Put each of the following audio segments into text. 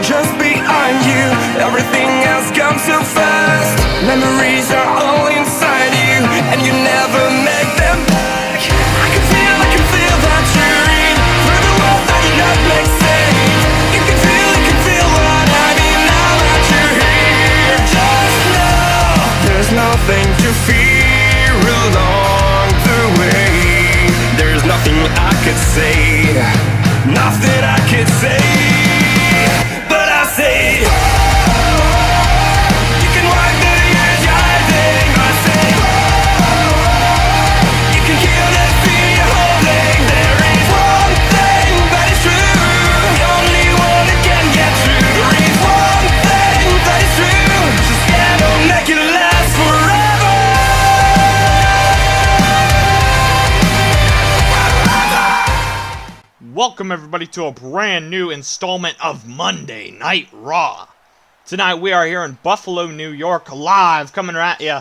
just behind you. Everything has come so fast. Memories are all inside you, and you never make them back. I can feel that you're in through the world that you not make sense. You can feel what I mean now that you're here. Just know there's nothing to fear along the way. There's nothing I could say, nothing I could say. But I say, you can wipe the years you're hiding. I say, you can kill the fear you're holding. There is one thing that is true, the only one that can get through. There is one thing that is true, just gotta make it last forever. Welcome everybody to a brand new installment of Monday Night Raw. Tonight we are here in Buffalo, New York, live, coming at you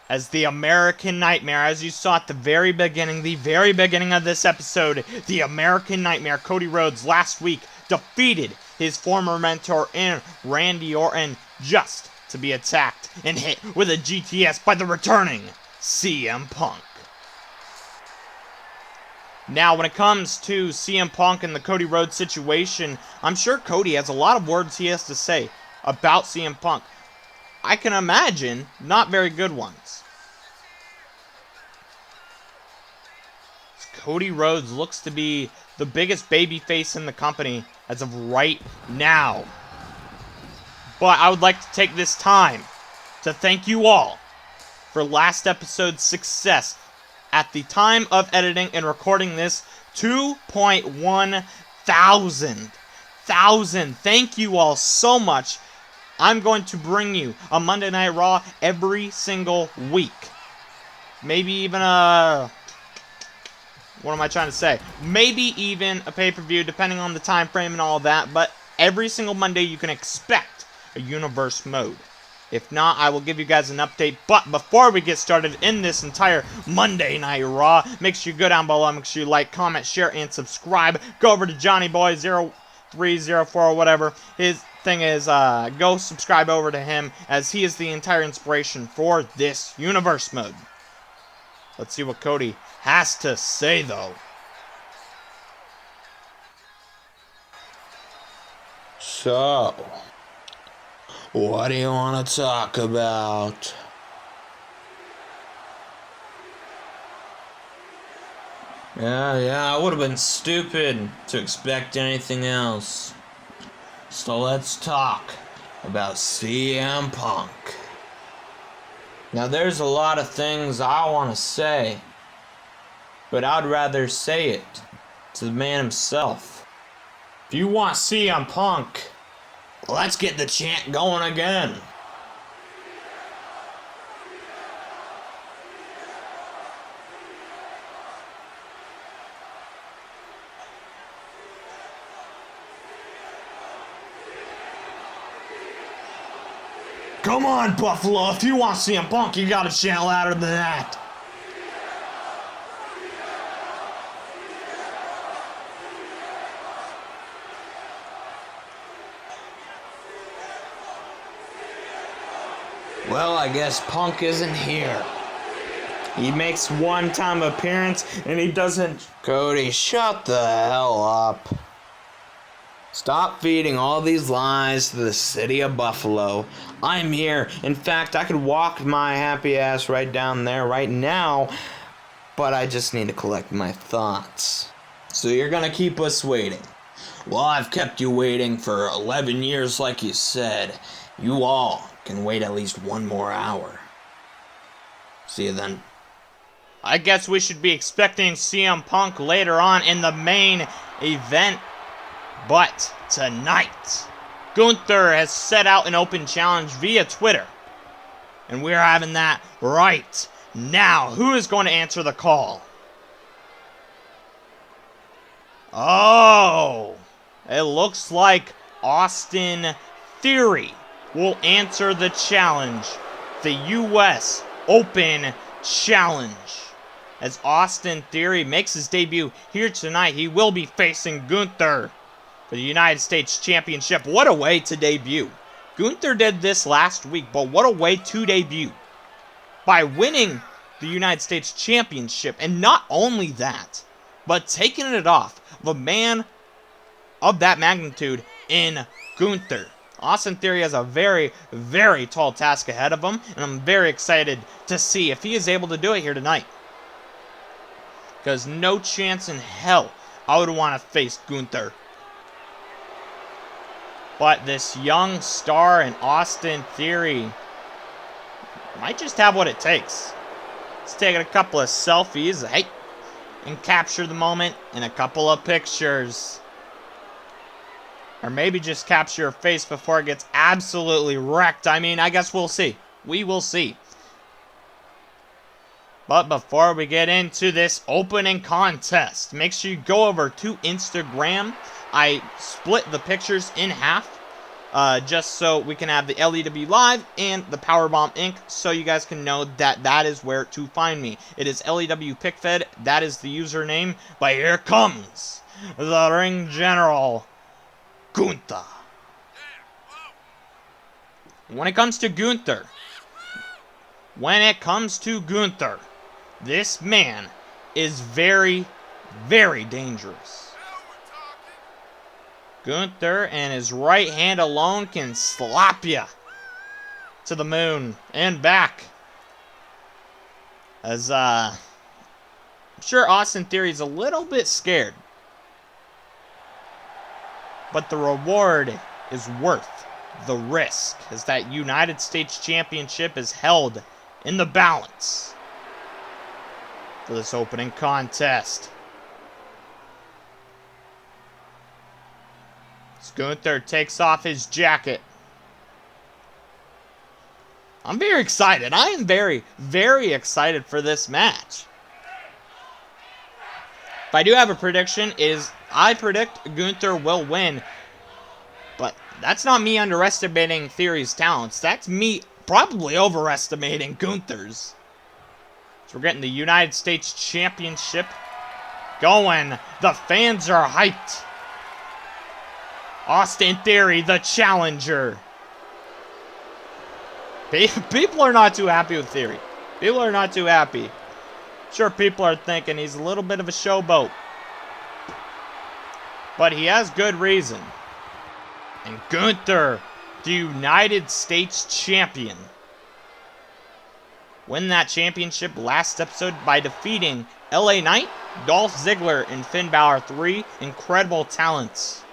as the American Nightmare. As you saw at the very beginning of this episode, the American Nightmare, Cody Rhodes, last week defeated his former mentor in Randy Orton just to be attacked and hit with a GTS by the returning CM Punk. Now, when it comes to CM Punk and the Cody Rhodes situation, I'm sure Cody has a lot of words he has to say about CM Punk. I can imagine not very good ones. Cody Rhodes looks to be the biggest babyface in the company as of right now. But I would like to take this time to thank you all for last episode's success. At the time of editing and recording this, 2.1 thousand. Thank you all so much. I'm going to bring you a Monday Night Raw every single week. Maybe even what am I trying to say? Maybe even a pay-per-view, depending on the time frame and all that. But every single Monday you can expect a universe mode. If not, I will give you guys an update. But before we get started in this entire Monday Night Raw, make sure you go down below, make sure you like, comment, share, and subscribe. Go over to JohnnyBoy0304 or whatever his thing is. Go subscribe over to him, as he is the entire inspiration for this universe mode. Let's see what Cody has to say, though. So, what do you want to talk about? Yeah, I would have been stupid to expect anything else. So let's talk about CM Punk. Now there's a lot of things I want to say, but I'd rather say it to the man himself. If you want CM Punk, let's get the chant going again. Come on, Buffalo, if you want CM Punk, you gotta chant louder than that. Well, I guess Punk isn't here. He makes one-time appearance, and he doesn't... Cody, shut the hell up. Stop feeding all these lies to the city of Buffalo. I'm here. In fact, I could walk my happy ass right down there right now, but I just need to collect my thoughts. So you're gonna keep us waiting. Well, I've kept you waiting for 11 years like you said. You all can wait at least one more hour. See you then. I guess we should be expecting CM Punk later on in the main event. But tonight, Gunther has set out an open challenge via Twitter. And we're having that right now. Who is going to answer the call? Oh, it looks like Austin Theory will answer the challenge. The U.S. Open Challenge. As Austin Theory makes his debut here tonight, he will be facing Gunther for the United States Championship. What a way to debut. Gunther did this last week, but what a way to debut. By winning the United States Championship, and not only that, but taking it off of a man of that magnitude in Gunther. Austin Theory has a very, very tall task ahead of him, and I'm very excited to see if he is able to do it here tonight. Because no chance in hell I would want to face Gunther. But this young star in Austin Theory might just have what it takes. He's taking a couple of selfies, hey, and capture the moment in a couple of pictures. Or maybe just capture your face before it gets absolutely wrecked. I mean, I guess we'll see. We will see. But before we get into this opening contest, make sure you go over to Instagram. I split the pictures in half. Just so we can have the LEW Live and the Powerbomb Inc. So you guys can know that that is where to find me. It is LEW PickFed. That is the username. But here comes the Ring General, Gunther. When it comes to Gunther, this man is very, very dangerous. Gunther and his right hand alone can slap you to the moon and back. As, I'm sure Austin Theory is a little bit scared. But the reward is worth the risk, as that United States Championship is held in the balance for this opening contest. Gunther takes off his jacket. I'm very excited. I am very, very excited for this match. If I do have a prediction, I predict Gunther will win. But that's not me underestimating Theory's talents. That's me probably overestimating Gunther's. So we're getting the United States Championship going. The fans are hyped. Austin Theory, the challenger. People are not too happy with Theory. People are not too happy. Sure, people are thinking he's a little bit of a showboat. But he has good reason. And Gunther, the United States champion, win that championship last episode by defeating LA Knight, Dolph Ziggler, and Finn Balor. 3 incredible talents.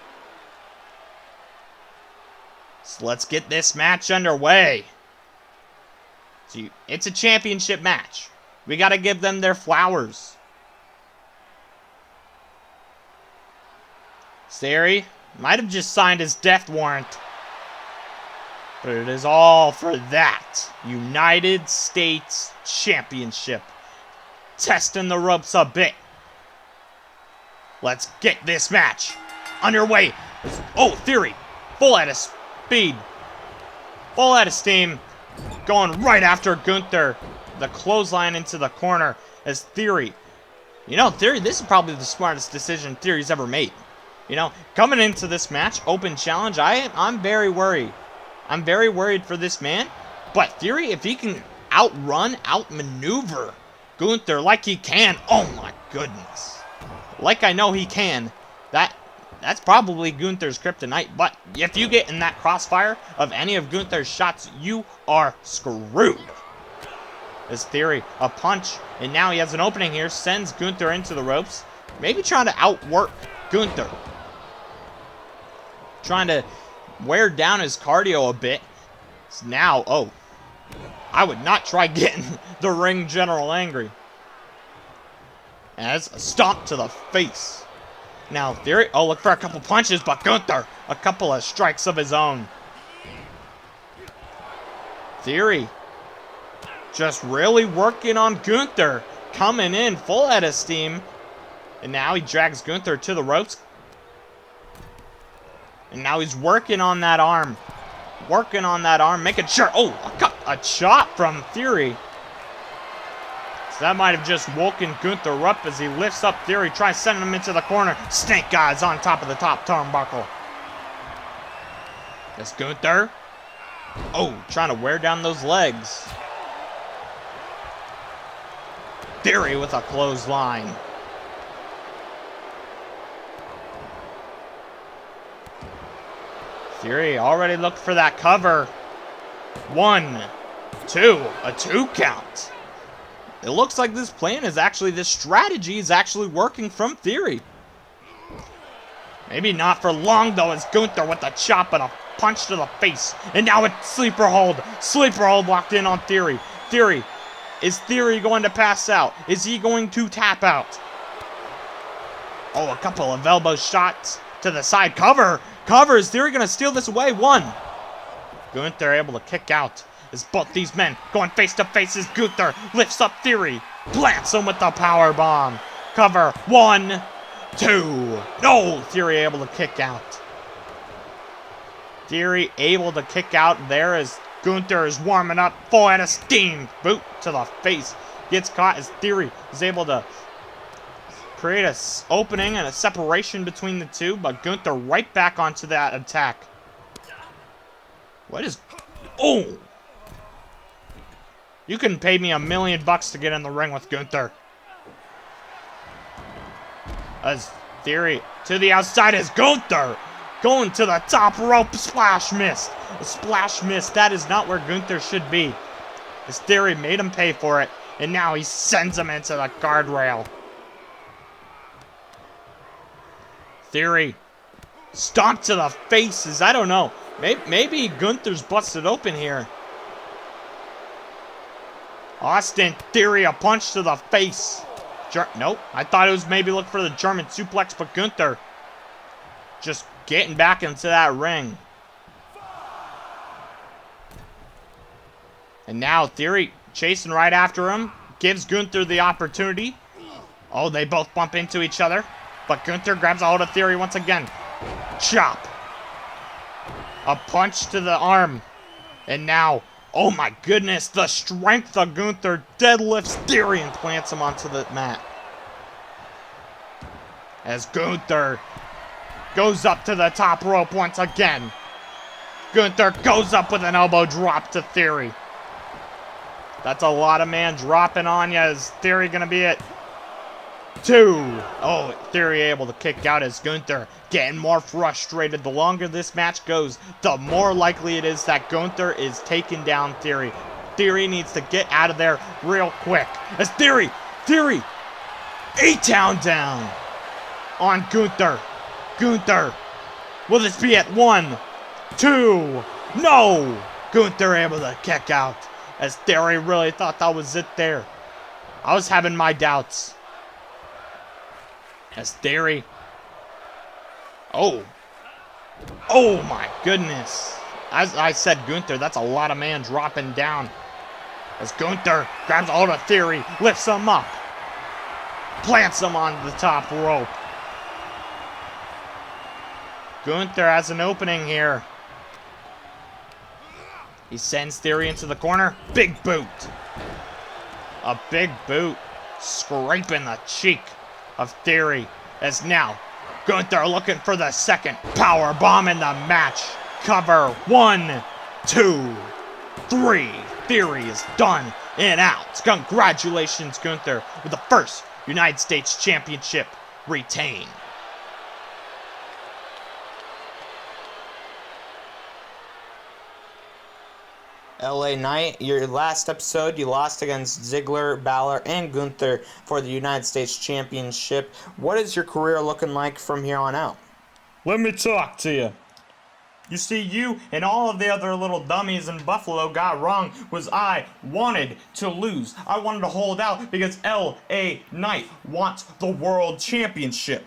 So let's get this match underway. See, it's a championship match. We got to give them their flowers. Theory might have just signed his death warrant. But it is all for that United States Championship. Testing the ropes a bit. Let's get this match underway. Oh, Theory. Full out of speed. Full out of steam. Going right after Gunther. The clothesline into the corner as Theory. You know, Theory, this is probably the smartest decision Theory's ever made. You know, coming into this match, open challenge, I'm very worried. I'm very worried for this man. But Theory, if he can outmaneuver Gunther like he can, oh my goodness. Like I know he can, that's probably Gunther's kryptonite. But if you get in that crossfire of any of Gunther's shots, you are screwed. This Theory, a punch, and now he has an opening here, sends Gunther into the ropes. Maybe trying to outwork Gunther. Trying to wear down his cardio a bit. So now, oh, I would not try getting the ring general angry. And that's a stomp to the face. Now Theory, oh, look for a couple punches, but Gunther, a couple of strikes of his own. Theory, just really working on Gunther, coming in full out of steam. And now he drags Gunther to the ropes. And now he's working on that arm. Working on that arm, making sure. Oh, a chop from Theory. That might have just woken Gunther up as he lifts up Theory, tries sending him into the corner. Snake Eyes on top of the top turnbuckle. It's Gunther. Oh, trying to wear down those legs. Theory with a clothesline. Theory already looked for that cover. 1, 2, a 2 count. It looks like this strategy is actually working from Theory. Maybe not for long though, as Gunther with a chop and a punch to the face. And now it's sleeper hold. Sleeper hold locked in on Theory. Is Theory going to pass out? Is he going to tap out? Oh, a couple of elbow shots to the side. Cover. Is Theory going to steal this away? 1. Gunther able to kick out. As both these men going face to face as Gunther lifts up Theory. Plants him with the power bomb. Cover. 1, 2. No, Theory able to kick out. Theory able to kick out there as Gunther is warming up. Full head of steam. Boot to the face. Gets caught as Theory is able to create an opening and a separation between the two. But Gunther right back onto that attack. What is... Oh! You can pay me $1 million to get in the ring with Gunther. As Theory to the outside is Gunther. Going to the top rope. Splash miss. A splash miss. That is not where Gunther should be. As Theory made him pay for it. And now he sends him into the guardrail. Theory. Stomp to the faces. I don't know. Maybe Gunther's busted open here. Austin Theory, a punch to the face. Nope. I thought it was maybe look for the German suplex, but Gunther just getting back into that ring. And now Theory chasing right after him. Gives Gunther the opportunity. Oh, they both bump into each other. But Gunther grabs a hold of Theory once again. Chop. A punch to the arm. And now, oh my goodness, the strength of Gunther deadlifts Theory and plants him onto the mat. As Gunther goes up to the top rope once again. Gunther goes up with an elbow drop to Theory. That's a lot of man dropping on you. Is Theory going to be at 2? Oh, Theory able to kick out as Gunther getting more frustrated. The longer this match goes, the more likely it is that Gunther is taking down Theory. Theory needs to get out of there real quick. As Theory, A-Town down on Gunther. Gunther, will this be at 1, 2? No! Gunther able to kick out as Theory really thought that was it there. I was having my doubts. As Theory. Oh my goodness. As I said, Gunther, that's a lot of man dropping down. As Gunther grabs a hold of Theory, lifts him up. Plants him on the top rope. Gunther has an opening here. He sends Theory into the corner. Big boot. A big boot scraping the cheek of Theory. As now, Gunther looking for the second power bomb in the match. Cover. 1, 2, 3. Theory is done and out. Congratulations, Gunther, with the first United States Championship retained. LA Knight, your last episode, you lost against Ziggler, Balor, and Gunther for the United States Championship. What is your career looking like from here on out? Let me talk to you. You see, you and all of the other little dummies in Buffalo got wrong was I wanted to lose. I wanted to hold out because LA Knight wants the World Championship.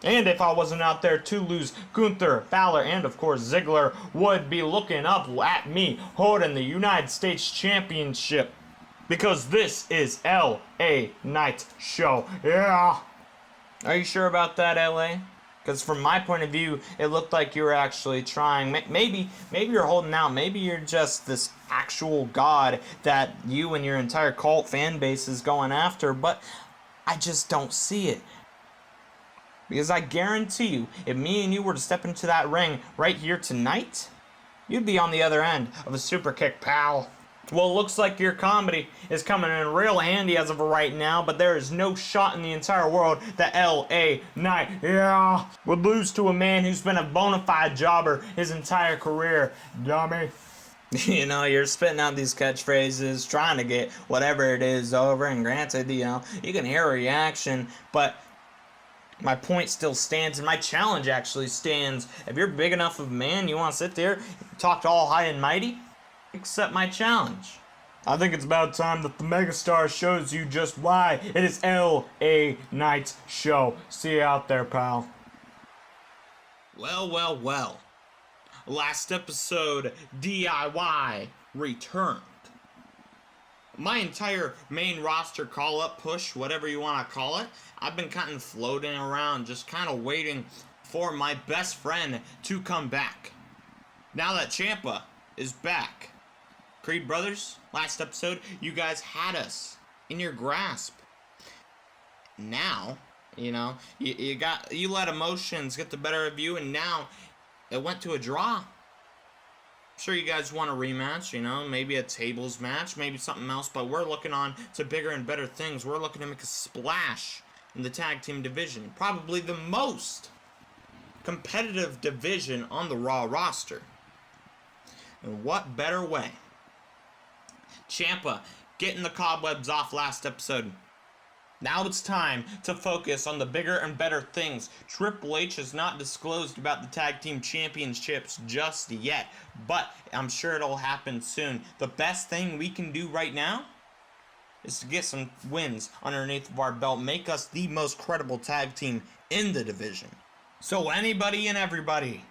And if I wasn't out there to lose, Gunther, Balor, and of course Ziggler would be looking up at me holding the United States Championship. Because this is LA Knight's show. Yeah. Are you sure about that, LA? Because from my point of view, it looked like you were actually trying. Maybe you're holding out. Maybe you're just this actual god that you and your entire cult fan base is going after. But I just don't see it. Because I guarantee you, if me and you were to step into that ring right here tonight, you'd be on the other end of a super kick, pal. Well, it looks like your comedy is coming in real handy as of right now, but there is no shot in the entire world that L.A. Knight, would lose to a man who's been a bona fide jobber his entire career. Dummy. You know, you're spitting out these catchphrases, trying to get whatever it is over, and granted, you know, you can hear a reaction, but my point still stands, and my challenge actually stands. If you're big enough of a man, you want to sit there, talk all high and mighty, accept my challenge. I think it's about time that the megastar shows you just why it is L.A. Knight's show. See you out there, pal. Well. Last episode, DIY returned. My entire main roster call-up, push, whatever you want to call it, I've been kind of floating around, just kind of waiting for my best friend to come back. Now that Ciampa is back. Creed Brothers, last episode, you guys had us in your grasp. Now, you know, you let emotions get the better of you, and now it went to a draw. I'm sure you guys want a rematch, you know, maybe a tables match, maybe something else, but we're looking on to bigger and better things. We're looking to make a splash in the tag team division, probably the most competitive division on the Raw roster. And what better way? Ciampa getting the cobwebs off last episode. Now it's time to focus on the bigger and better things. Triple H has not disclosed about the tag team championships just yet, but I'm sure it'll happen soon. The best thing we can do right now is to get some wins underneath of our belt, make us the most credible tag team in the division. So anybody and everybody,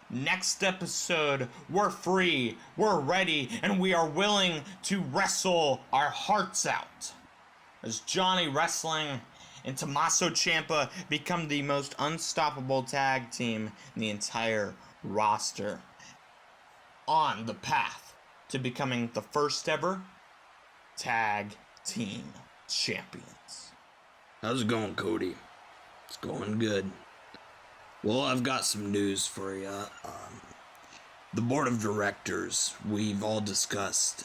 next episode, we're free, we're ready, and we are willing to wrestle our hearts out. As Johnny Wrestling and Tommaso Ciampa become the most unstoppable tag team in the entire roster, on the path to becoming the first ever tag team champions. How's it going, Cody? It's going good. Well, I've got some news for you. The board of directors, we've all discussed,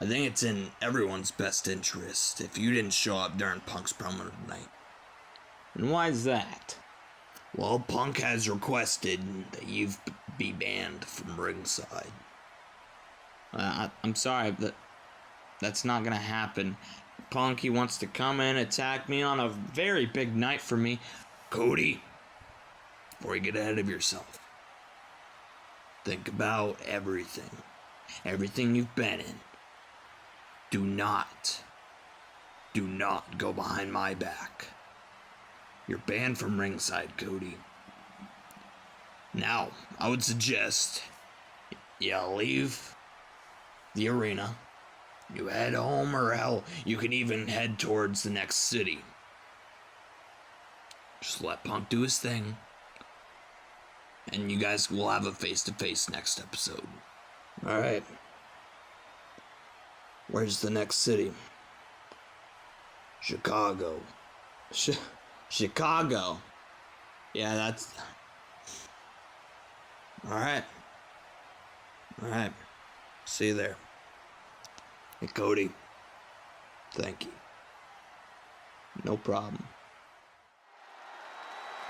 I think it's in everyone's best interest if you didn't show up during Punk's promo tonight. And why is that? Well, Punk has requested that you be banned from ringside. I'm sorry, but that's not gonna happen. Punk, he wants to come in, attack me on a very big night for me. Cody, before you get ahead of yourself, think about everything you've been in. Do not go behind my back. You're banned from ringside, Cody. Now, I would suggest you leave the arena, you head home, or hell, you can even head towards the next city. Just let Punk do his thing, and you guys will have a face-to-face next episode. Alright. Where's the next city? Chicago. Chicago. Yeah, that's... Alright. See you there. Hey, Cody. Thank you. No problem.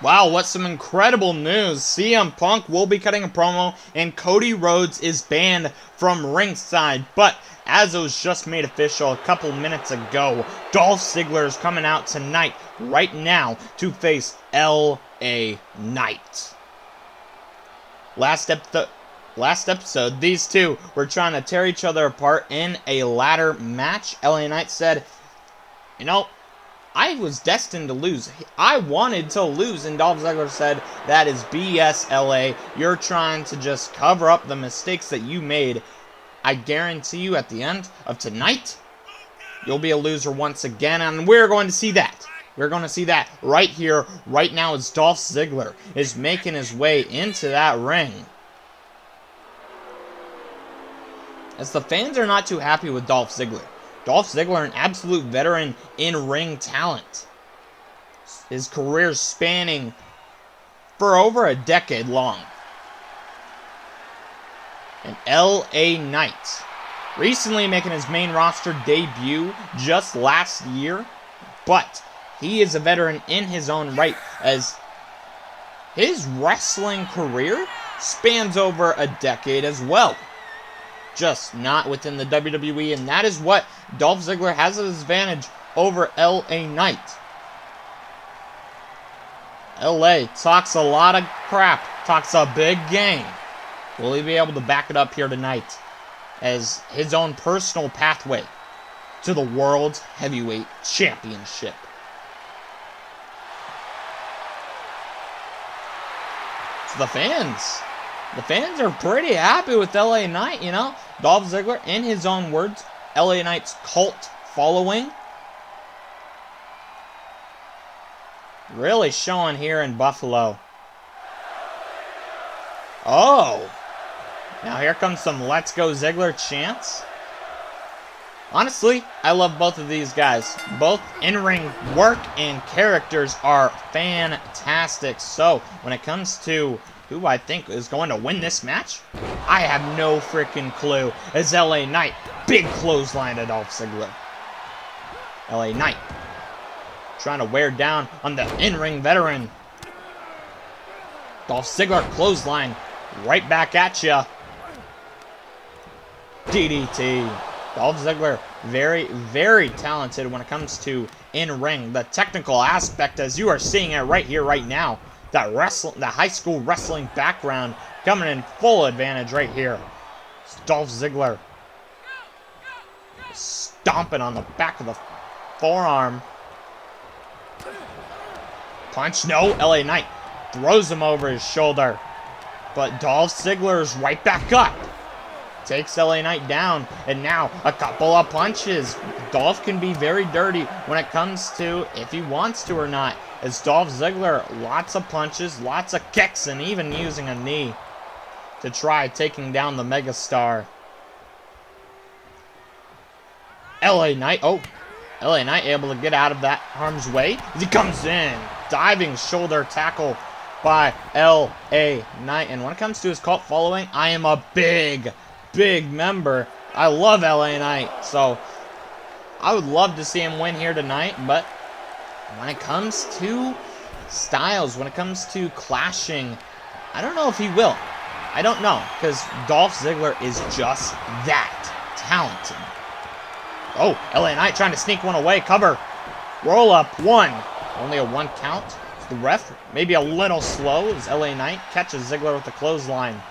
Wow, what some incredible news. CM Punk will be cutting a promo, and Cody Rhodes is banned from ringside. But as it was just made official a couple minutes ago, Dolph Ziggler is coming out tonight, right now, to face L.A. Knight. Last episode, these two were trying to tear each other apart in a ladder match. L.A. Knight said, you know, I was destined to lose. I wanted to lose, and Dolph Ziggler said, that is BS, LA. You're trying to just cover up the mistakes that you made. I guarantee you at the end of tonight, you'll be a loser once again, and we're going to see that We're going to see that right here, right now, as Dolph Ziggler is making his way into that ring. As the fans are not too happy with Dolph Ziggler. Dolph Ziggler, an absolute veteran in ring talent. His career spanning for over a decade long. And LA Knight, recently making his main roster debut just last year, but he is a veteran in his own right, as his wrestling career spans over a decade as well. Just not within the WWE, and that is what Dolph Ziggler has as his advantage over LA Knight. LA talks a lot of crap, talks a big game. Will he be able to back it up here tonight as his own personal pathway to the World Heavyweight Championship? So the fans are pretty happy with LA Knight, you know. Dolph Ziggler, in his own words, LA Knight's cult following. Really showing here in Buffalo. Oh. Now here comes some Let's Go Ziggler chants. Honestly, I love both of these guys. Both in-ring work and characters are fantastic. So, when it comes to who I think is going to win this match, I have no freaking clue. As LA Knight, big clothesline to Dolph Ziggler. LA Knight trying to wear down on the in-ring veteran. Dolph Ziggler clothesline right back at ya. DDT. Dolph Ziggler, very, very talented when it comes to in-ring. The technical aspect, as you are seeing it right here, right now. The high school wrestling background coming in full advantage right here. It's Dolph Ziggler stomping on the back of the forearm. Punch, no. LA Knight throws him over his shoulder. But Dolph Ziggler's right back up. Takes LA Knight down, and now a couple of punches. Dolph can be very dirty when it comes to if he wants to or not. As Dolph Ziggler, lots of punches, lots of kicks, and even using a knee to try taking down the megastar. LA Knight, LA Knight able to get out of that harm's way as he comes in. Diving shoulder tackle by LA Knight. And when it comes to his cult following, I am a big member. I love LA Knight, so I would love to see him win here tonight. But when it comes to styles, when it comes to clashing, I don't know if he will. I don't know, because Dolph Ziggler is just that talented. Oh, LA Knight trying to sneak one away. Cover. Roll up. One. Only a one count. The ref maybe a little slow as LA Knight catches Ziggler with the clothesline.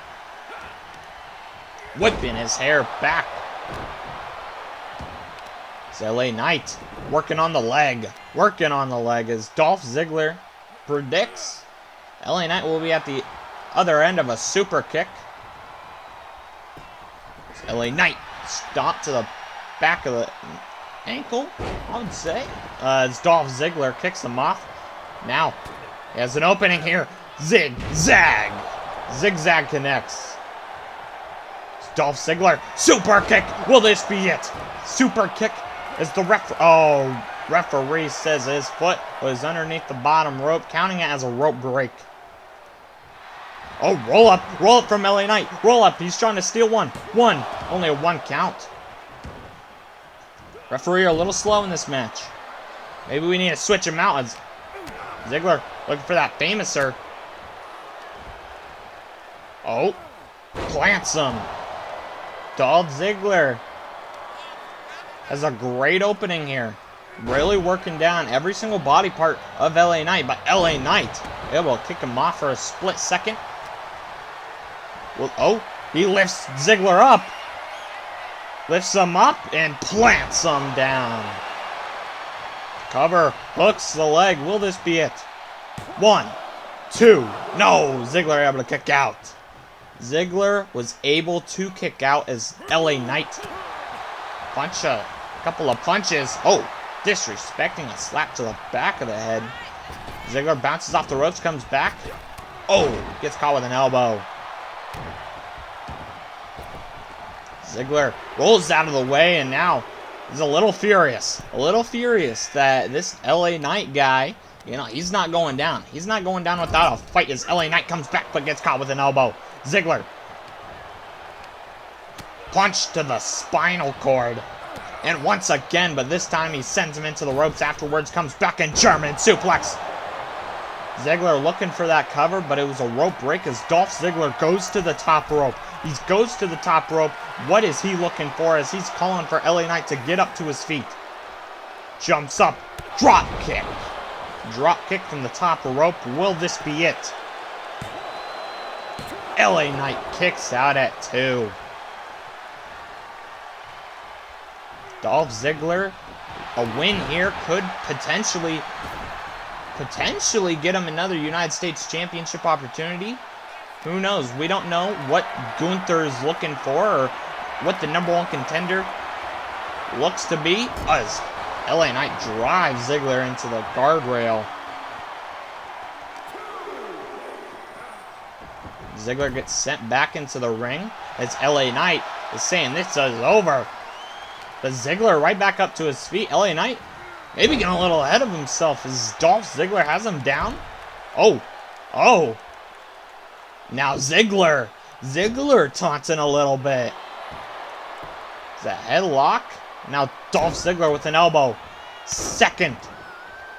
Whipping his hair back. It's LA Knight working on the leg. Working on the leg as Dolph Ziggler predicts LA Knight will be at the other end of a super kick. It's LA Knight stomp to the back of the ankle, I would say. As Dolph Ziggler kicks him off. Now, he has an opening here. Zigzag. Zigzag connects. Dolph Ziggler, super kick. Will this be it? Super kick as the referee says his foot was underneath the bottom rope, counting it as a rope break. Oh, roll up from LA Knight. Roll up, he's trying to steal one. Only a one count. Referee a little slow in this match. Maybe we need to switch him out as Ziggler looking for that famouser. Oh, plants him. Dolph Ziggler has a great opening here. Really working down every single body part of LA Knight. But LA Knight able to kick him off for a split second. Well, he lifts Ziggler up. Lifts him up and plants him down. Cover, hooks the leg. Will this be it? 1, 2. No, Ziggler able to kick out. Ziggler was able to kick out as LA Knight punch a couple of punches. Oh, Disrespecting a slap to the back of the head. Ziggler bounces off the ropes, comes back. Oh, gets caught with an elbow. Ziggler rolls out of the way, and now he's a little furious. A little furious that this LA Knight guy, you know, he's not going down. He's not going down without a fight as LA Knight comes back but gets caught with an elbow. Ziggler. Punch to the spinal cord. And once again, but this time he sends him into the ropes afterwards, comes back and German suplex. Ziggler looking for that cover, but it was a rope break as Dolph Ziggler goes to the top rope. He goes to the top rope. What is he looking for as he's calling for LA Knight to get up to his feet? Jumps up. Drop kick. Drop kick from the top rope. Will this be it? LA Knight kicks out at 2. Dolph Ziggler, a win here could potentially get him another United States Championship opportunity. Who knows? We don't know what Gunther is looking for or what the #1 contender looks to be as LA Knight drives Ziggler into the guardrail. Ziggler gets sent back into the ring as LA Knight is saying this is over. But Ziggler right back up to his feet. LA Knight maybe getting a little ahead of himself as Dolph Ziggler has him down. Oh. Now Ziggler taunting a little bit. It's a headlock. Now Dolph Ziggler with an elbow. Second.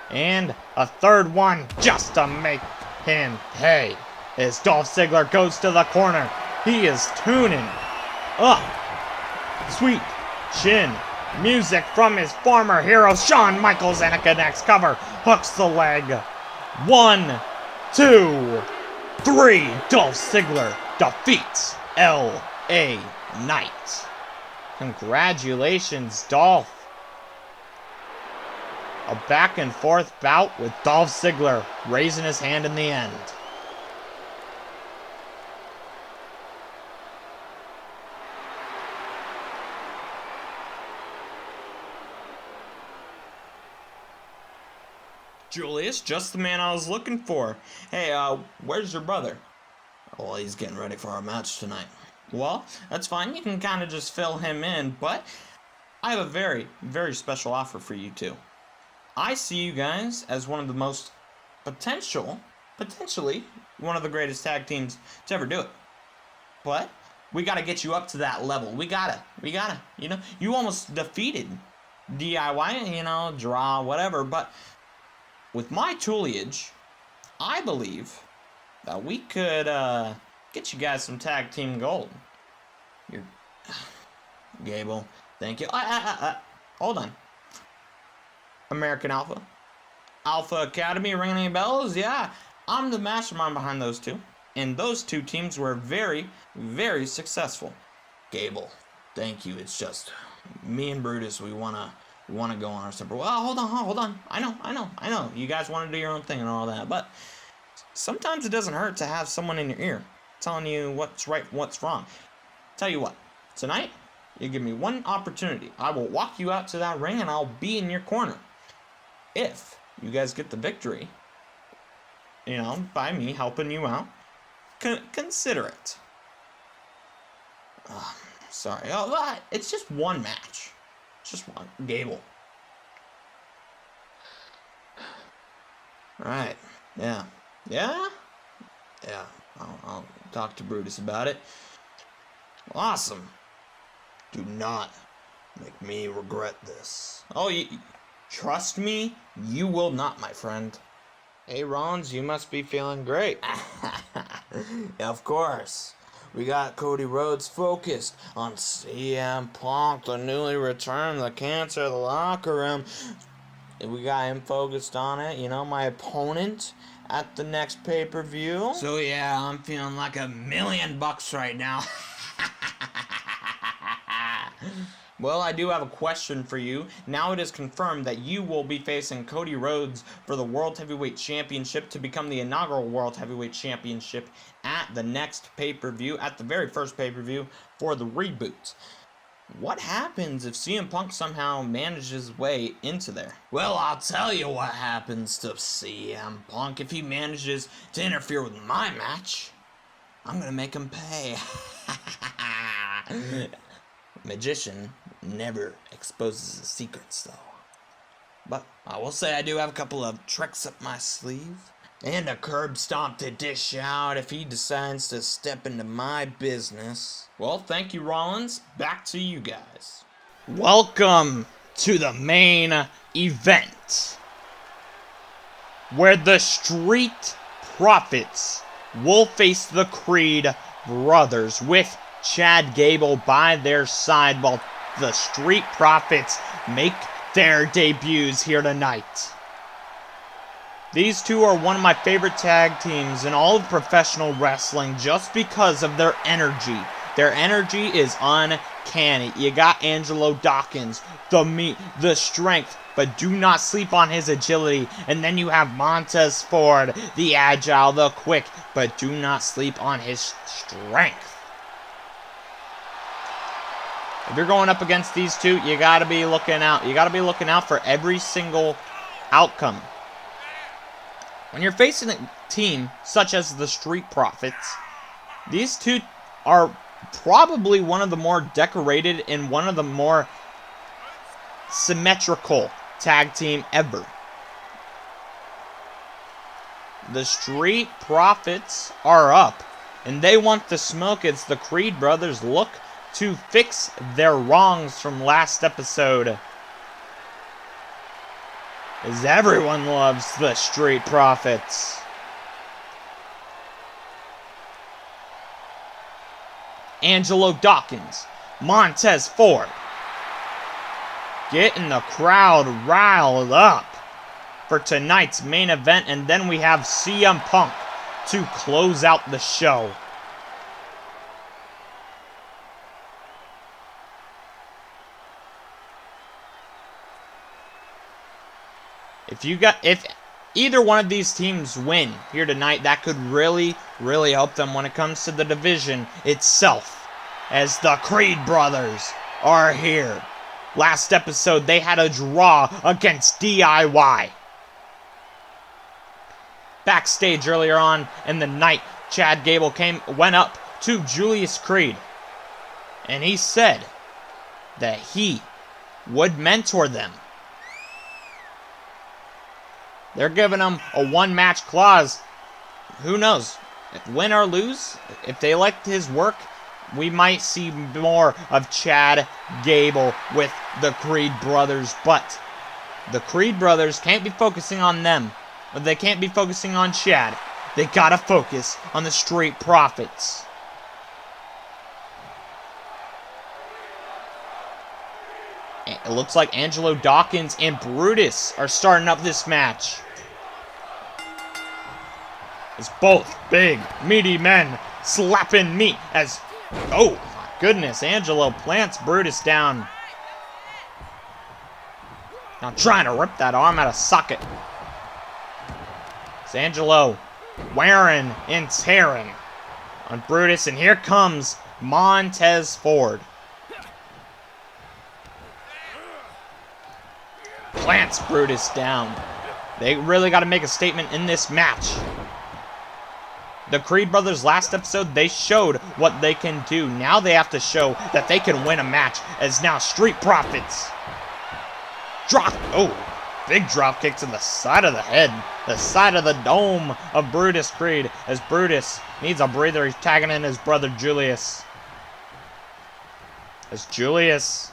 And a third one just to make him pay. As Dolph Ziggler goes to the corner. He is tuning up. Sweet chin music from his former hero Shawn Michaels, and a connects cover. Hooks the leg. 1, 2, 3. Dolph Ziggler defeats LA Knight. Congratulations, Dolph. A back and forth bout with Dolph Ziggler raising his hand in the end. Julius, just the man I was looking for. Hey, where's your brother? Well, he's getting ready for our match tonight. Well, that's fine. You can kind of just fill him in, but I have a very, very special offer for you two. I see you guys as one of the most potentially one of the greatest tag teams to ever do it. But we got to get you up to that level. We gotta, you know, you almost defeated DIY, you know, draw, whatever, but with my toolage, I believe that we could get you guys some tag team gold. You're Gable, thank you. Hold on. American Alpha Academy, ringing any bells? Yeah, I'm the mastermind behind those two, and those two teams were very, very successful. Gable, thank you. It's just me and Brutus. We wanna go on our separate. Well, hold on. I know. You guys want to do your own thing and all that, but sometimes it doesn't hurt to have someone in your ear telling you what's right, what's wrong. Tell you what, tonight you give me one opportunity. I will walk you out to that ring and I'll be in your corner. If you guys get the victory, you know, by me helping you out, consider it. Sorry. Oh, it's just one match. Just one. Gable. Alright. Yeah. I'll talk to Brutus about it. Awesome. Do not make me regret this. Oh, trust me, you will not, my friend. Hey, Rollins, you must be feeling great. Of course. We got Cody Rhodes focused on CM Punk, the newly returned, the cancer of the locker room. We got him focused on it. You know, my opponent at the next pay-per-view. So yeah, I'm feeling like $1 million right now. Well, I do have a question for you. Now it is confirmed that you will be facing Cody Rhodes for the World Heavyweight Championship to become the inaugural World Heavyweight Championship at the next pay-per-view, at the very first pay-per-view for the reboot. What happens if CM Punk somehow manages his way into there? Well, I'll tell you what happens to CM Punk if he manages to interfere with my match. I'm gonna make him pay. Magician never exposes his secrets, though. But I will say I do have a couple of tricks up my sleeve. And a curb stomp to dish out if he decides to step into my business. Well, thank you, Rollins. Back to you guys. Welcome to the main event, where the Street Profits will face the Creed Brothers with Chad Gable by their side, while the Street Profits make their debuts here tonight. These two are one of my favorite tag teams in all of professional wrestling just because of their energy. Their energy is uncanny. You got Angelo Dawkins, the meat, the strength, but do not sleep on his agility. And then you have Montez Ford, the agile, the quick, but do not sleep on his strength. If you're going up against these two, you gotta be looking out. You gotta be looking out for every single outcome. When you're facing a team such as the Street Profits, these two are probably one of the more decorated and one of the more symmetrical tag team ever. The Street Profits are up, and they want the smoke as the Creed Brothers look to fix their wrongs from last episode. As everyone loves the Street Profits. Angelo Dawkins, Montez Ford, getting the crowd riled up for tonight's main event, and then we have CM Punk to close out the show. If either one of these teams win here tonight, that could really, really help them when it comes to the division itself, as the Creed Brothers are here. Last episode, they had a draw against DIY. Backstage earlier on in the night, Chad Gable went up to Julius Creed, and he said that he would mentor them. They're giving him a one-match clause. Who knows? If win or lose, if they liked his work, we might see more of Chad Gable with the Creed Brothers. But the Creed Brothers can't be focusing on them. They can't be focusing on Chad. They gotta focus on the Street Profits. It looks like Angelo Dawkins and Brutus are starting up this match. It's both big, meaty men slapping meat as... Oh, my goodness. Angelo plants Brutus down. Now trying to rip that arm out of socket. It's Angelo wearing and tearing on Brutus. And here comes Montez Ford. Plants Brutus down. They really got to make a statement in this match. The Creed Brothers last episode, they showed what they can do. Now they have to show that they can win a match as now Street Profits. Big drop kick to the side of the head. The side of the dome of Brutus Creed as Brutus needs a breather. He's tagging in his brother Julius. As Julius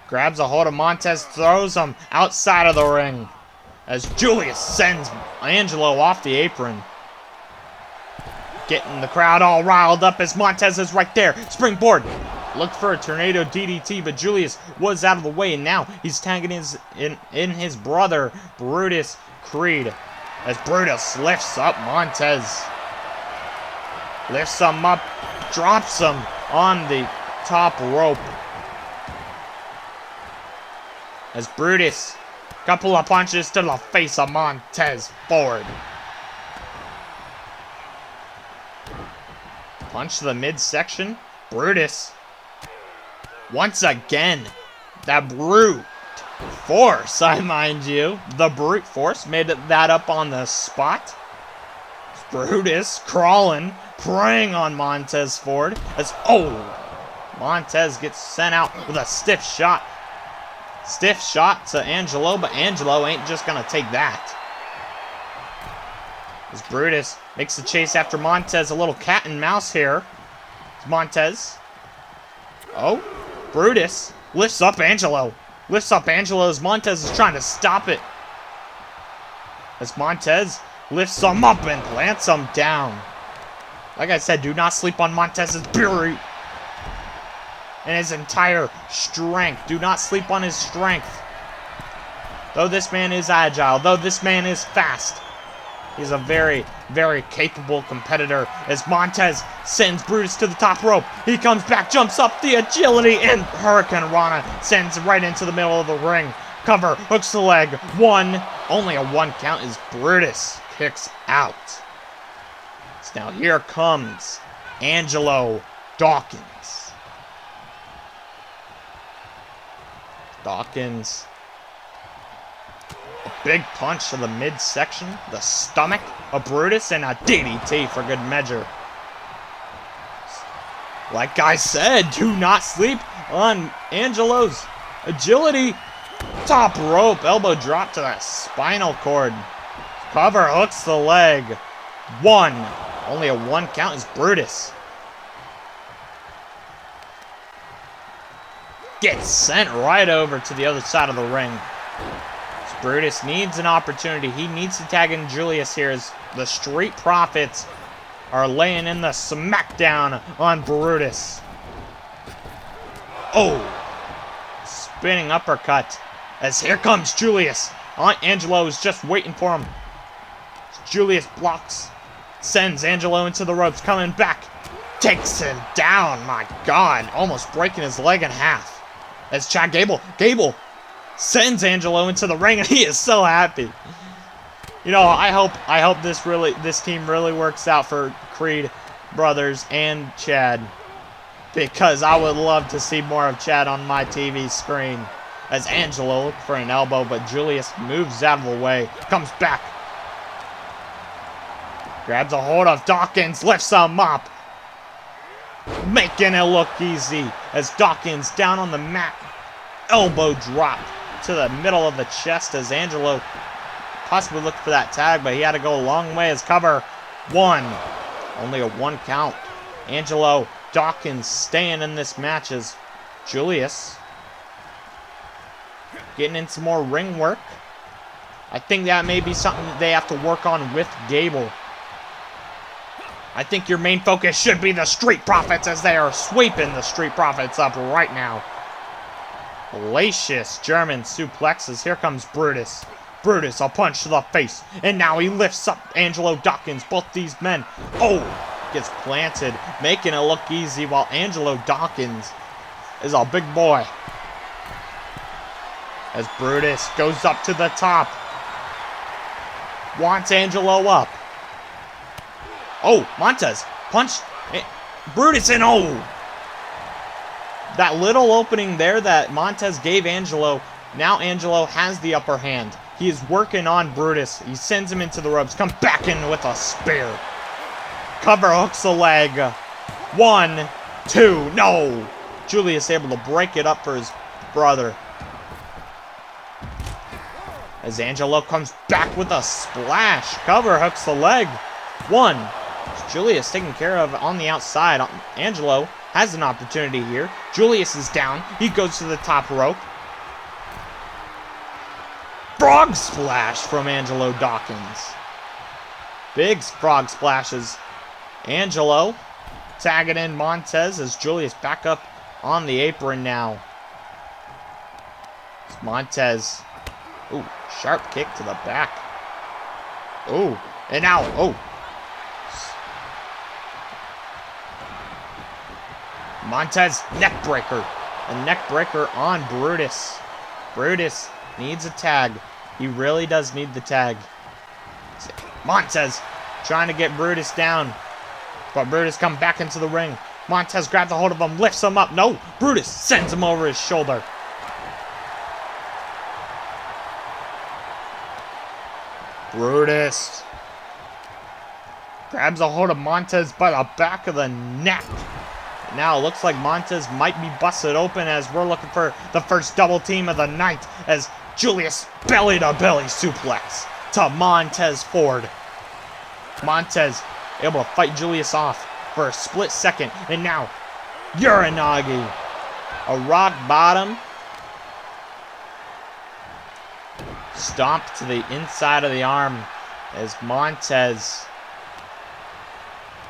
grabs a hold of Montez, throws him outside of the ring. As Julius sends Angelo off the apron. Getting the crowd all riled up as Montez is right there. Springboard. Looked for a tornado DDT, but Julius was out of the way, and now he's tagging in his brother, Brutus Creed. As Brutus lifts up Montez. Lifts him up, drops him on the top rope. As Brutus, couple of punches to the face of Montez Ford. Punch to the midsection. Brutus Once again, that brute force, I mind you. The brute force made that up on the spot. Brutus crawling, preying on Montez Ford. Montez gets sent out with a stiff shot. Stiff shot to Angelo, but Angelo ain't just gonna take that. As Brutus makes the chase after Montez, a little cat and mouse here. It's Montez. Oh, Brutus lifts up Angelo. Lifts up Angelo as Montez is trying to stop it. As Montez lifts him up and plants him down. Like I said, do not sleep on Montez's fury and his entire strength. Do not sleep on his strength. Though this man is agile, though this man is fast, he's a very, very capable competitor. As Montez sends Brutus to the top rope. He comes back, jumps up, the agility, and Hurricane Rana sends right into the middle of the ring. Cover, hooks the leg. One, only a 1 count as Brutus kicks out. So now here comes Angelo Dawkins. Dawkins. A big punch to the midsection, the stomach of Brutus, and a DDT for good measure. Like I said, do not sleep on Angelo's agility. Top rope, elbow drop to that spinal cord. Cover, hooks the leg. One. Only a 1 count is Brutus. Gets sent right over to the other side of the ring. Brutus needs an opportunity. He needs to tag in Julius here as the Street Profits are laying in the smackdown on Brutus. Oh! Spinning uppercut. As here comes Julius. Angelo is just waiting for him. Julius blocks. Sends Angelo into the ropes. Coming back. Takes him down. My God. Almost breaking his leg in half. As Chad Gable sends Angelo into the ring, and he is so happy. You know, I hope this team really works out for Creed brothers and Chad, because I would love to see more of Chad on my TV screen. As Angelo looks for an elbow, but Julius moves out of the way, comes back, grabs a hold of Dawkins, lifts him up, making it look easy as Dawkins down on the mat, elbow drop to the middle of the chest as Angelo possibly looked for that tag, but he had to go a long way as cover. One. Only a 1 count. Angelo Dawkins staying in this match as Julius getting in some more ring work. I think that may be something that they have to work on with Gable. I think your main focus should be the Street Profits as they are sweeping the Street Profits up right now. Hellacious German suplexes. Here comes Brutus. Brutus, a punch to the face. And now he lifts up Angelo Dawkins. Both these men. Oh, gets planted, making it look easy while Angelo Dawkins is a big boy. As Brutus goes up to the top. Wants Angelo up. Oh, Montez. Punch. Brutus and oh. That little opening there that Montez gave Angelo, now Angelo has the upper hand. He is working on Brutus. He sends him into the ropes. Comes back in with a spear. Cover, hooks the leg. 1, 2, no! Julius able to break it up for his brother. As Angelo comes back with a splash. Cover, hooks the leg. 1. Julius taken care of on the outside. Angelo has an opportunity here. Julius is down. He goes to the top rope. Frog splash from Angelo Dawkins. Big frog splashes. Angelo tagging in Montez as Julius back up on the apron now. It's Montez. Ooh, sharp kick to the back. Ooh, and now, oh. Montez, neck breaker. A neck breaker on Brutus. Brutus needs a tag. He really does need the tag. Montez trying to get Brutus down. But Brutus come back into the ring. Montez grabs a hold of him, lifts him up. No, Brutus sends him over his shoulder. Brutus grabs a hold of Montez by the back of the neck. Now it looks like Montez might be busted open as we're looking for the first double team of the night as Julius belly-to-belly suplex to Montez Ford. Montez able to fight Julius off for a split second, and now Uranagi, a rock bottom stomp to the inside of the arm as Montez.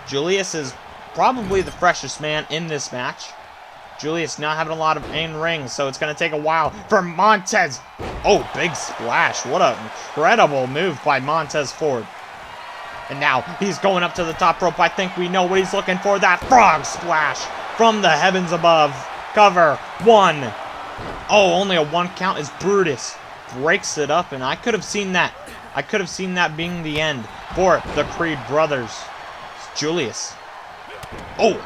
Julius is probably the freshest man in this match. Julius not having a lot of in-ring, so it's going to take a while for Montez. Oh, big splash. What an incredible move by Montez Ford. And now he's going up to the top rope. I think we know what he's looking for. That frog splash from the heavens above. Cover. 1. Oh, only a 1 count as Brutus breaks it up, and I could have seen that. I could have seen that being the end for the Creed brothers. It's Julius. Oh.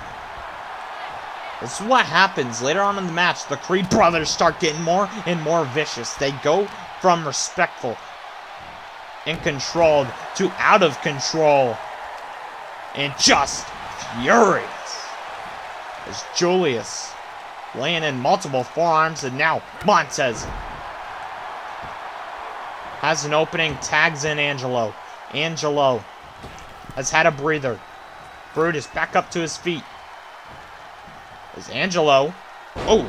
This is what happens later on in the match. The Creed brothers start getting more and more vicious. They go from respectful and controlled to out of control and just furious as Julius laying in multiple forearms, and now Montez has an opening, tags in Angelo. Angelo has had a breather. Brutus back up to his feet. As Angelo, oh,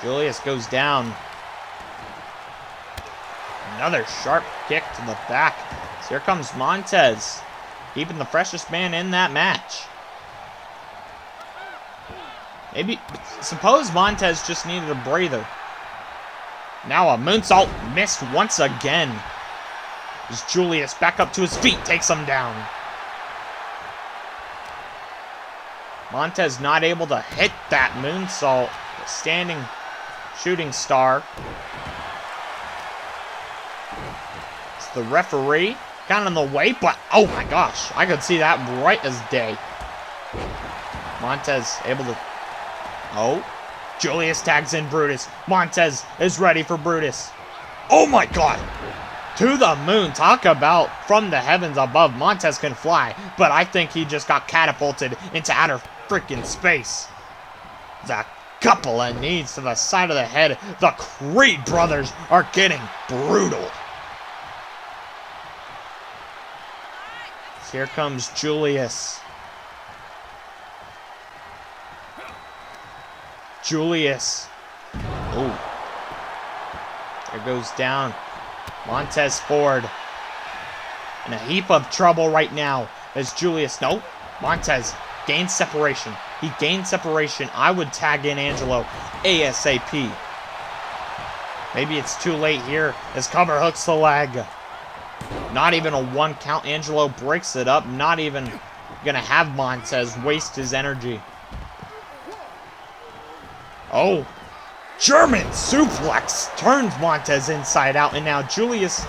Julius goes down. Another sharp kick to the back. So here comes Montez, keeping the freshest man in that match. Maybe, suppose Montez just needed a breather. Now a moonsault missed once again. As Julius back up to his feet, takes him down. Montez not able to hit that moonsault. The standing shooting star. It's the referee kind of in the way, but oh my gosh, I could see that bright as day. Montez able to, oh, Julius tags in Brutus. Montez is ready for Brutus. Oh my god, to the moon. Talk about from the heavens above. Montez can fly, but I think he just got catapulted into outer freaking space. The couple of knees to the side of the head. The Creed brothers are getting brutal. Here comes Julius. Julius. Oh. There goes down Montez Ford. In a heap of trouble right now as Julius. No. Montez gains separation. He gained separation. I would tag in Angelo ASAP. Maybe it's too late here as cover hooks the leg. Not even a 1 count. Angelo breaks it up. Not even gonna have Montez waste his energy. Oh, German suplex turns Montez inside out, and now Julius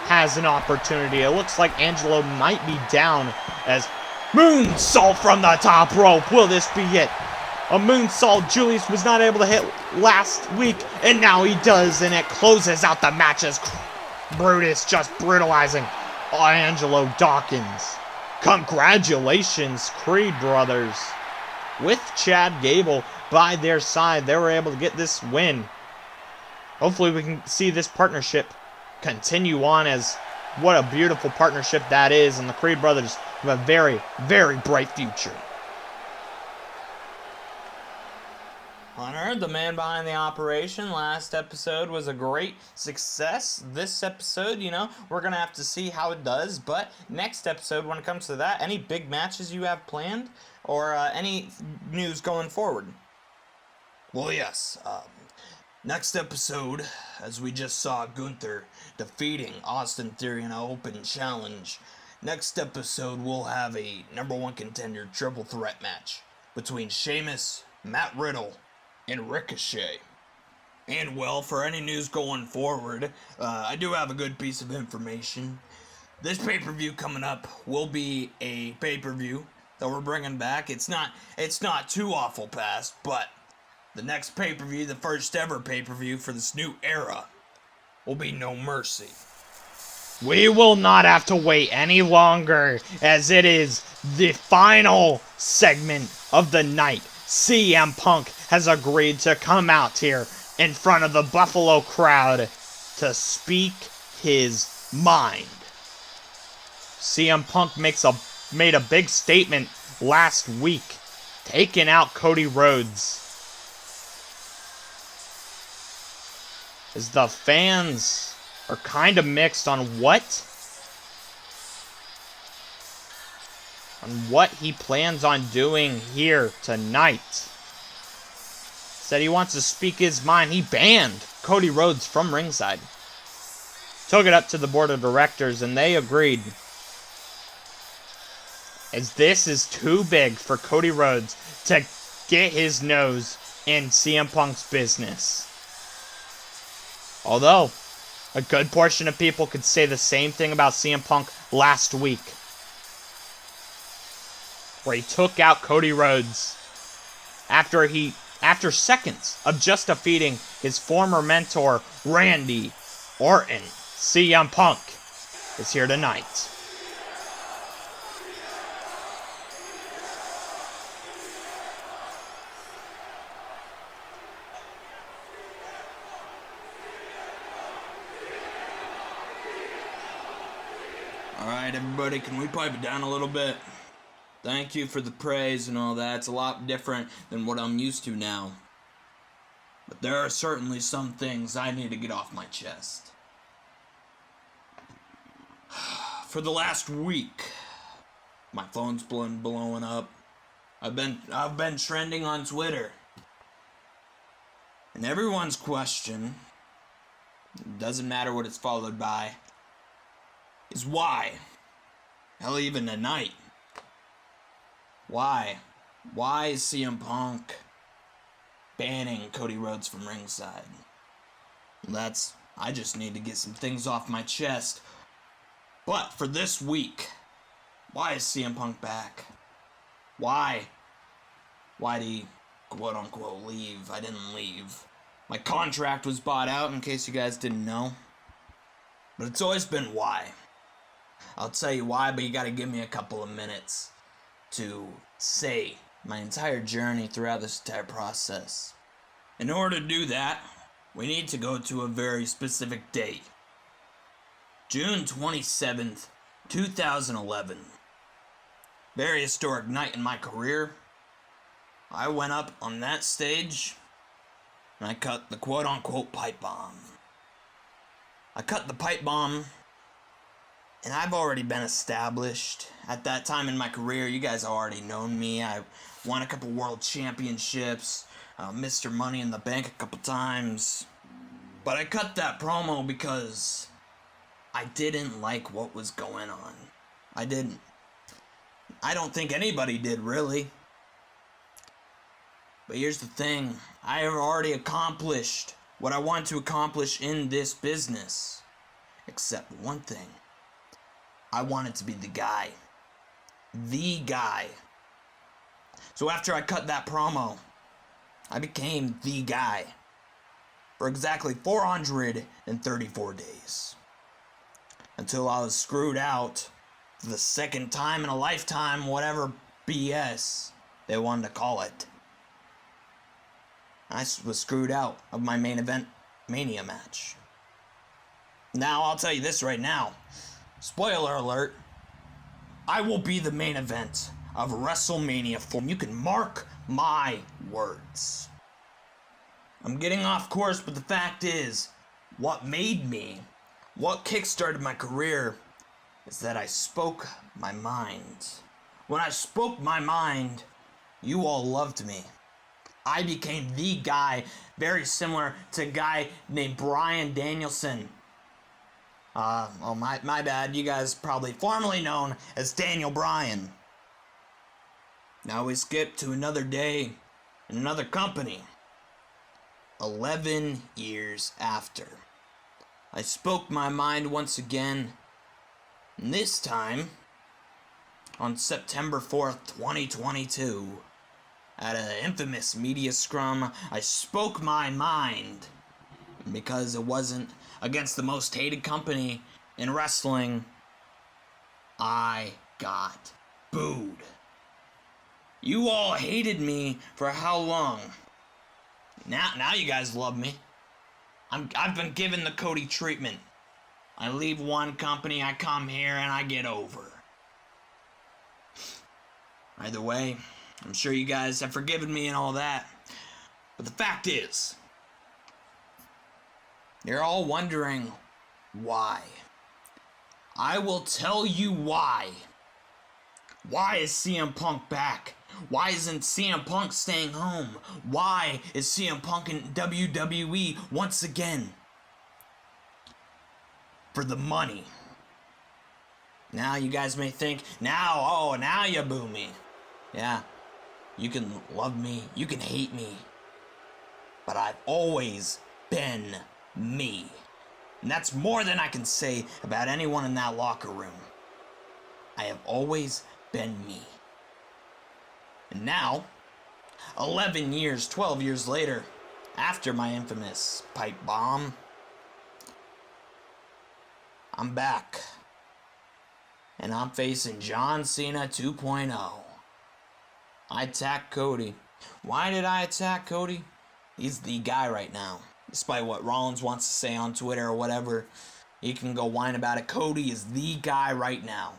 has an opportunity. It looks like Angelo might be down as moonsault from the top rope. Will this be it? A moonsault Julius was not able to hit last week, and now he does, and it closes out the match as Brutus just brutalizing Angelo Dawkins. Congratulations, Creed brothers. With Chad Gable by their side, they were able to get this win. Hopefully we can see this partnership continue on, as what a beautiful partnership that is, and the Creed brothers have a very, very bright future. Hunter, the man behind the operation, last episode was a great success. This episode, you know, we're going to have to see how it does. But next episode, when it comes to that, any big matches you have planned or any news going forward? Well, yes. Next episode, as we just saw Gunther defeating Austin Theory in an open challenge, next episode we'll have a #1 contender triple threat match between Sheamus, Matt Riddle, and Ricochet. And well, for any news going forward, I do have a good piece of information. This pay-per-view coming up will be a pay-per-view that we're bringing back. It's not too awful past, but the next pay-per-view, the first ever pay-per-view for this new era, will be No Mercy. We will not have to wait any longer, as it is the final segment of the night. CM Punk has agreed to come out here in front of the Buffalo crowd to speak his mind. CM Punk made a big statement last week, taking out Cody Rhodes. As the fans are kind of mixed on what he plans on doing here tonight. Said he wants to speak his mind. He banned Cody Rhodes from ringside. Took it up to the board of directors and they agreed. As this is too big for Cody Rhodes to get his nose in CM Punk's business. Although, a good portion of people could say the same thing about CM Punk last week, where he took out Cody Rhodes after seconds of just defeating his former mentor, Randy Orton. CM Punk is here tonight. Alright, everybody, can we pipe it down a little bit? Thank you for the praise and all that. It's a lot different than what I'm used to now. But there are certainly some things I need to get off my chest. For the last week, my phone's been blowing up. I've been trending on Twitter. And everyone's question, doesn't matter what it's followed by, is why? Hell, even tonight. Why? Why is CM Punk banning Cody Rhodes from ringside? I just need to get some things off my chest. But for this week, why is CM Punk back? Why? Why did he, quote unquote, leave? I didn't leave. My contract was bought out, in case you guys didn't know. But it's always been why. I'll tell you why, but you gotta give me a couple of minutes to say my entire journey throughout this entire process. In order to do that, we need to go to a very specific date. June 27th, 2011. Very historic night in my career. I went up on that stage and I cut the quote-unquote pipe bomb. I cut the pipe bomb, and I've already been established. At that time in my career, you guys already known me. I won a couple world championships, Mr. Money in the Bank a couple times. But I cut that promo because I didn't like what was going on. I didn't. I don't think anybody did, really. But here's the thing. I have already accomplished what I want to accomplish in this business. Except one thing. I wanted to be the guy. The guy. So after I cut that promo, I became the guy. For exactly 434 days. Until I was screwed out for the second time in a lifetime, whatever BS they wanted to call it. I was screwed out of my main event Mania match. Now, I'll tell you this right now. Spoiler alert. I will be the main event of WrestleMania 4. You can mark my words. I'm getting off course, but the fact is, what kickstarted my career is that I spoke my mind. When I spoke my mind, you all loved me. I became the guy, very similar to a guy named Bryan Danielson. My bad, you guys probably formerly known as Daniel Bryan. Now we skip to another day in another company. 11 years after. I spoke my mind once again, and this time, on September 4th, 2022. At an infamous media scrum, I spoke my mind. And because it wasn't against the most hated company in wrestling, I got booed. You all hated me for how long? Now you guys love me. I've been given the Cody treatment. I leave one company, I come here, and I get over. Either way, I'm sure you guys have forgiven me and all that. But the fact is, you're all wondering why. I will tell you why. Why is CM Punk back? Why isn't CM Punk staying home? Why is CM Punk in WWE once again? For the money. Now you guys may think, now you boo me. Yeah, you can love me, you can hate me, but I've always been me. And that's more than I can say about anyone in that locker room. I have always been me. And now, 11 years, 12 years later, after my infamous pipe bomb, I'm back. And I'm facing John Cena 2.0. I attacked Cody. Why did I attack Cody? He's the guy right now. Despite what Rollins wants to say on Twitter or whatever, you can go whine about it. Cody is the guy right now.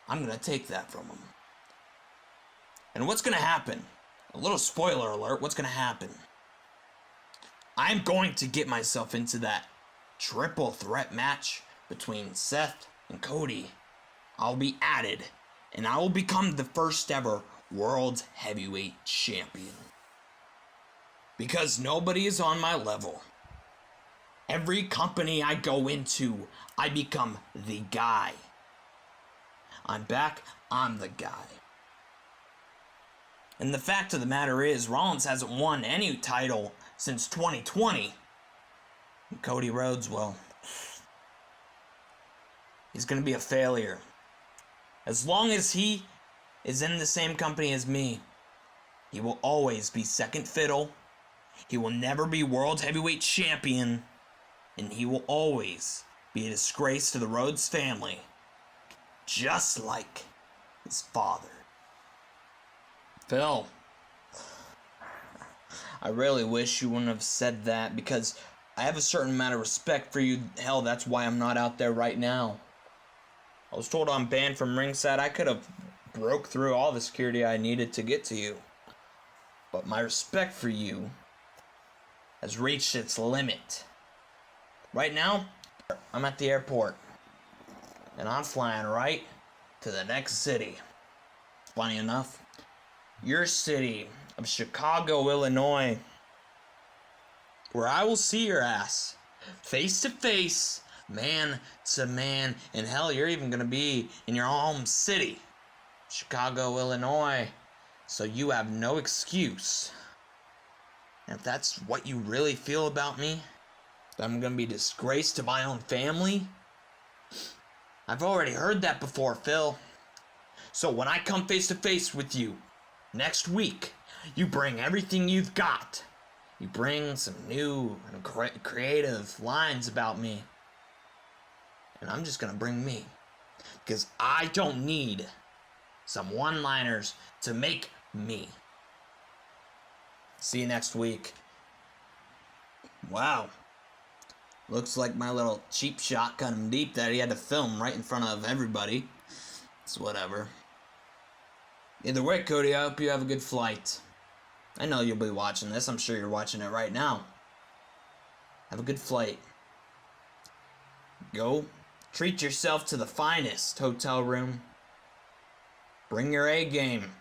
I'm going to take that from him. And what's going to happen? A little spoiler alert, what's going to happen? I'm going to get myself into that triple threat match between Seth and Cody. I'll be added, and I will become the first ever World Heavyweight Champion. Because nobody is on my level. Every company I go into, I become the guy. I'm back, I'm the guy. And the fact of the matter is, Rollins hasn't won any title since 2020. And Cody Rhodes, well, he's going to be a failure. As long as he is in the same company as me, he will always be second fiddle. He will never be World Heavyweight Champion. And he will always be a disgrace to the Rhodes family. Just like his father. Phil, I really wish you wouldn't have said that, because I have a certain amount of respect for you. Hell, that's why I'm not out there right now. I was told I'm banned from ringside. I could have broke through all the security I needed to get to you. But my respect for you has reached its limit. Right now, I'm at the airport. And I'm flying right to the next city. Funny enough, your city of Chicago, Illinois, where I will see your ass face to face, man to man, and hell, you're even gonna be in your home city, Chicago, Illinois, so you have no excuse. And if that's what you really feel about me, that I'm gonna be disgraced to my own family, I've already heard that before, Phil. So when I come face to face with you next week, you bring everything you've got. You bring some new and creative lines about me. And I'm just gonna bring me. Because I don't need some one-liners to make me. See you next week. Wow. Looks like my little cheap shot cut him deep that he had to film right in front of everybody. It's whatever. Either way, Cody, I hope you have a good flight. I know you'll be watching this. I'm sure you're watching it right now. Have a good flight. Go treat yourself to the finest hotel room. Bring your A game,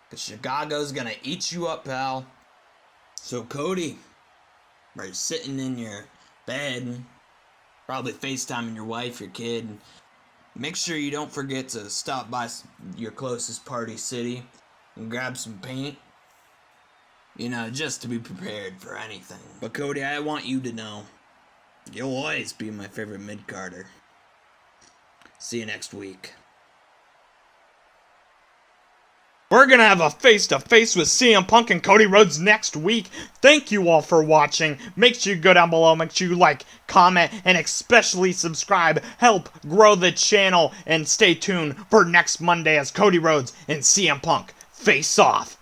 because Chicago's gonna eat you up, pal. So, Cody, while you're sitting in your bed, probably FaceTiming your wife, your kid, make sure you don't forget to stop by your closest party city and grab some paint. You know, just to be prepared for anything. But Cody, I want you to know, you'll always be my favorite mid-carder. See you next week. We're going to have a face-to-face with CM Punk and Cody Rhodes next week. Thank you all for watching. Make sure you go down below. Make sure you like, comment, and especially subscribe. Help grow the channel. And stay tuned for next Monday as Cody Rhodes and CM Punk face off.